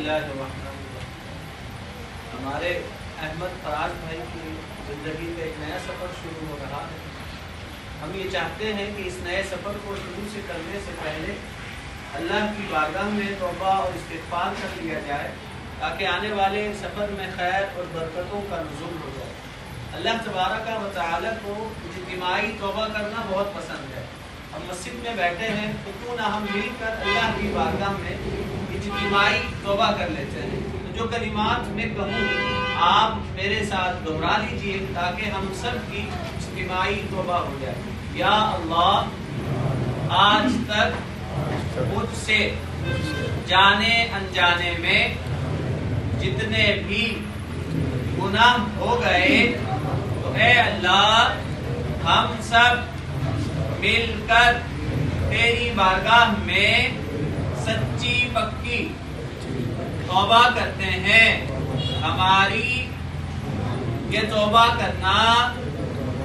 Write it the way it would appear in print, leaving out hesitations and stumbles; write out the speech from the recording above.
اللہ الرحمن الرحیم۔ ہمارے احمد فراز بھائی کی زندگی کا ایک نیا سفر شروع ہو رہا ہے۔ ہم یہ چاہتے ہیں کہ اس نئے سفر کو شروع سے کرنے سے پہلے اللہ کی بارگاہ میں توبہ اور استغفار کر لیا جائے تاکہ آنے والے سفر میں خیر اور برکتوں کا نزول ہو جائے۔ اللہ تبارک و تعالیٰ کو اجتماعی توبہ کرنا بہت پسند ہے۔ ہم مسجد میں بیٹھے ہیں تو کیوں نہ ہم مل کر اللہ کی بارگاہ میں اجتماعی توبہ کر لیتے ہیں۔ تو جو کلمات میں کہوں آپ میرے ساتھ دہرا لیجئے تاکہ ہم سب کی اجتماعی توبہ ہو جائے۔ یا اللہ، آج تک مجھ سے جانے انجانے میں جتنے بھی گناہ ہو گئے تو اے اللہ ہم سب مل کر تیری بارگاہ میں سچی پکی توبہ کرتے ہیں۔ ہماری یہ توبہ کرنا